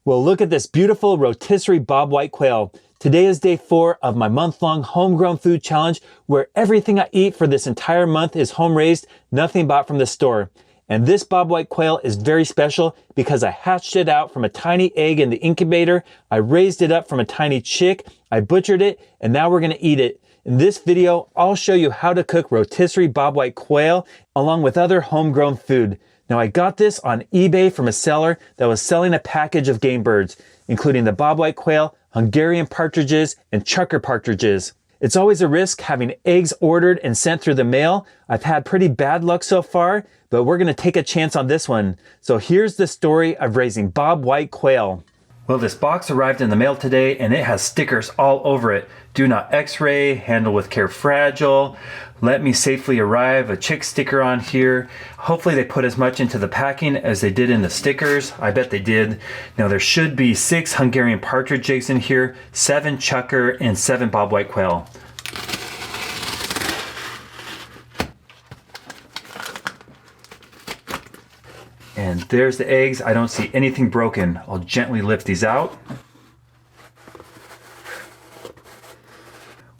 Well, look at this beautiful rotisserie Bobwhite quail. Today is day 4 of my month-long homegrown food challenge, where everything I eat for this entire month is home-raised, nothing bought from the store. And this Bobwhite quail is very special because I hatched it out from a tiny egg in the incubator, I raised it up from a tiny chick, I butchered it, and now we're gonna eat it. In this video, I'll show you how to cook rotisserie Bobwhite quail along with other homegrown food. Now, I got this on eBay from a seller that was selling a package of game birds, including the Bobwhite quail, Hungarian partridges, and chucker partridges. It's always a risk having eggs ordered and sent through the mail. I've had pretty bad luck so far, but we're gonna take a chance on this one. So here's the story of raising Bobwhite quail. Well, this box arrived in the mail today and it has stickers all over it. Do not x-ray, handle with care, fragile, let me safely arrive, a chick sticker on here. Hopefully they put as much into the packing as they did in the stickers. I bet they did. Now there should be 6 Hungarian partridge eggs in here, 7 chucker, and 7 Bobwhite quail. And there's the eggs. I don't see anything broken. I'll gently lift these out.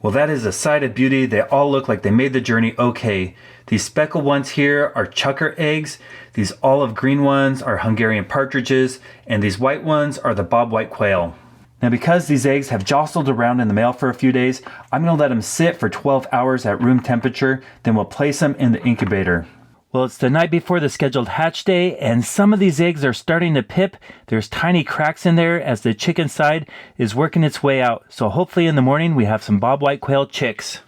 Well, that is a sight of beauty. They all look like they made the journey okay. These speckled ones here are chucker eggs. These olive green ones are Hungarian partridges. And these white ones are the Bobwhite quail. Now, because these eggs have jostled around in the mail for a few days, I'm going to let them sit for 12 hours at room temperature. Then we'll place them in the incubator. Well, it's the night before the scheduled hatch day, and some of these eggs are starting to pip. There's tiny cracks in there as the chick inside is working its way out. So hopefully in the morning we have some Bobwhite quail chicks.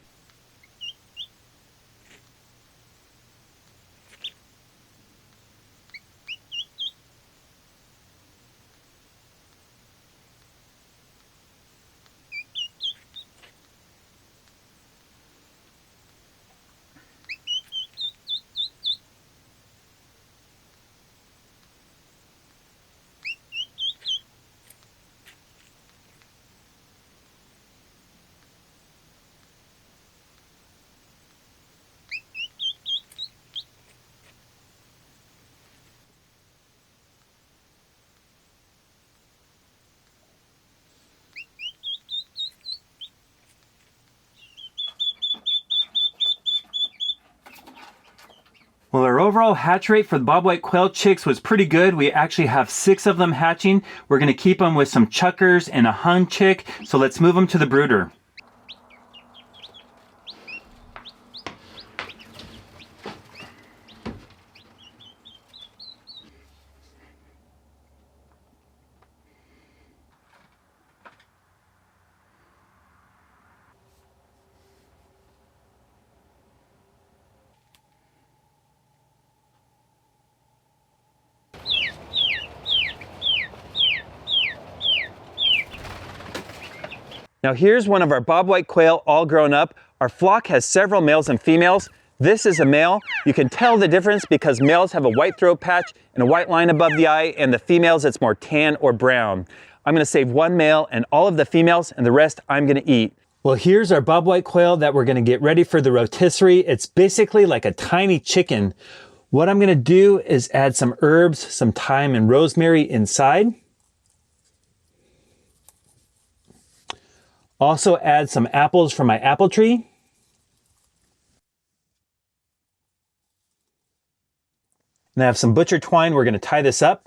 Well, our overall hatch rate for the Bobwhite quail chicks was pretty good. We actually have 6 of them hatching. We're going to keep them with some chuckers and a hun chick. So let's move them to the brooder. Now here's one of our Bobwhite quail all grown up. Our flock has several males and females. This is a male. You can tell the difference because males have a white throat patch and a white line above the eye, and the females it's more tan or brown. I'm gonna save one male and all of the females, and the rest I'm gonna eat. Well, here's our Bobwhite quail that we're gonna get ready for the rotisserie. It's basically like a tiny chicken. What I'm gonna do is add some herbs, some thyme and rosemary inside. Also add some apples from my apple tree. And I have some butcher twine. We're going to tie this up.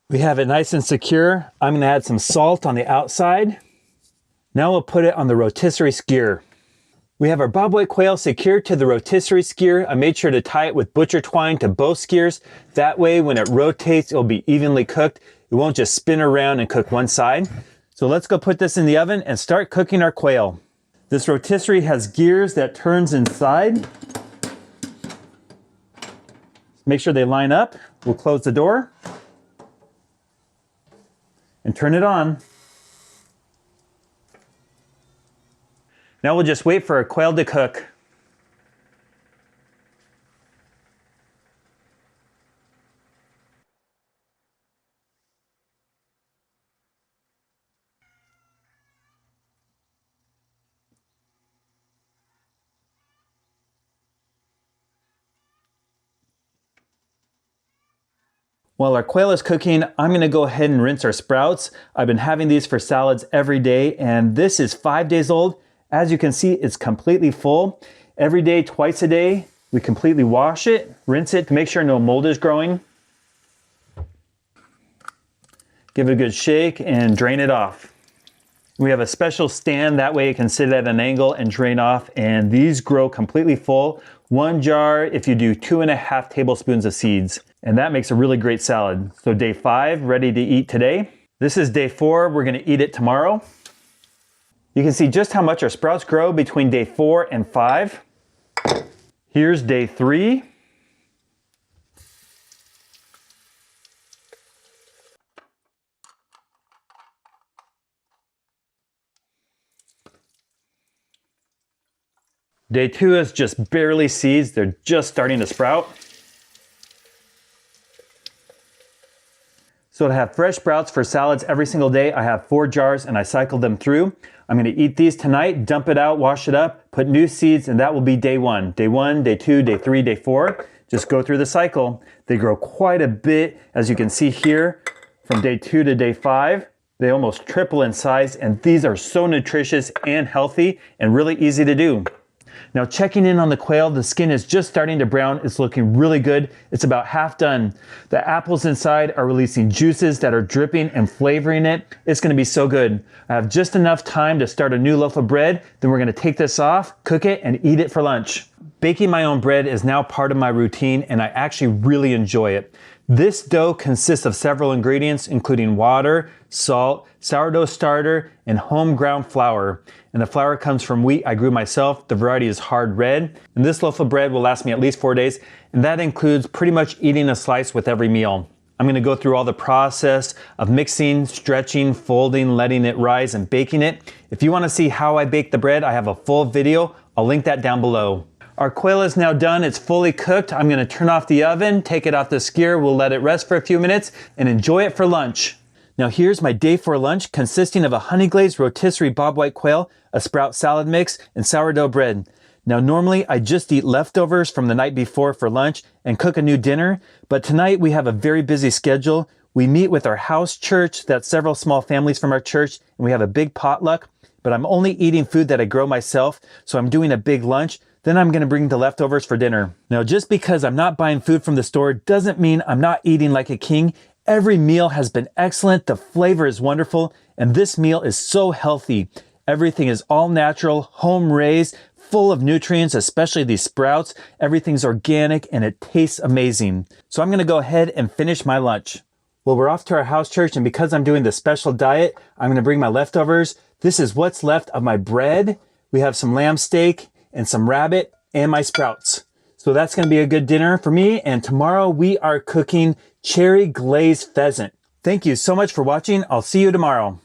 We have it nice and secure. I'm going to add some salt on the outside. Now we'll put it on the rotisserie skewer. We have our Bobwhite quail secured to the rotisserie skewer. I made sure to tie it with butcher twine to both skewers. That way when it rotates, it'll be evenly cooked. It won't just spin around and cook one side. So let's go put this in the oven and start cooking our quail. This rotisserie has gears that turns inside. Make sure they line up. We'll close the door and turn it on. Now we'll just wait for our quail to cook. While our quail is cooking, I'm gonna go ahead and rinse our sprouts. I've been having these for salads every day, and this is 5 days old. As you can see, it's completely full. Every day, twice a day, we completely wash it, rinse it to make sure no mold is growing. Give it a good shake and drain it off. We have a special stand, that way it can sit at an angle and drain off, and these grow completely full. 1 jar if you do 2.5 tablespoons of seeds, and that makes a really great salad. So day 5, ready to eat today. This is day 4, we're gonna eat it tomorrow. You can see just how much our sprouts grow between day 4 and 5. Here's day 3. Day 2 is just barely seeds. They're just starting to sprout. So to have fresh sprouts for salads every single day, I have 4 jars and I cycle them through. I'm gonna eat these tonight, dump it out, wash it up, put new seeds, and that will be day 1. Day 1, day 2, day 3, day 4. Just go through the cycle. They grow quite a bit, as you can see here, from day 2 to day 5. They almost triple in size, and these are so nutritious and healthy and really easy to do. Now checking in on the quail, the skin is just starting to brown. It's looking really good. It's about half done. The apples inside are releasing juices that are dripping and flavoring it. It's gonna be so good. I have just enough time to start a new loaf of bread. Then we're gonna take this off, cook it, and eat it for lunch. Baking my own bread is now part of my routine, and I actually really enjoy it. This dough consists of several ingredients, including water, salt, sourdough starter, and homegrown flour. And the flour comes from wheat I grew myself. The variety is hard red. And this loaf of bread will last me at least 4 days, and that includes pretty much eating a slice with every meal. I'm gonna go through all the process of mixing, stretching, folding, letting it rise, and baking it. If you wanna see how I bake the bread, I have a full video. I'll link that down below. Our quail is now done. It's fully cooked. I'm gonna turn off the oven, take it off the skewer. We'll let it rest for a few minutes and enjoy it for lunch. Now here's my day 4 lunch, consisting of a honey glazed rotisserie Bobwhite quail, a sprout salad mix, and sourdough bread. Now normally I just eat leftovers from the night before for lunch and cook a new dinner, but tonight we have a very busy schedule. We meet with our house church, that's several small families from our church, and we have a big potluck, but I'm only eating food that I grow myself, so I'm doing a big lunch. Then I'm gonna bring the leftovers for dinner. Now just because I'm not buying food from the store doesn't mean I'm not eating like a king. Every meal has been excellent, the flavor is wonderful, and this meal is so healthy. Everything is all natural, home raised, full of nutrients, especially these sprouts. Everything's organic and it tastes amazing. So I'm gonna go ahead and finish my lunch. Well, we're off to our house church, and because I'm doing the special diet, I'm gonna bring my leftovers. This is what's left of my bread. We have some lamb steak and some rabbit and my sprouts. So that's gonna be a good dinner for me, and tomorrow we are cooking cherry glazed pheasant. Thank you so much for watching. I'll see you tomorrow.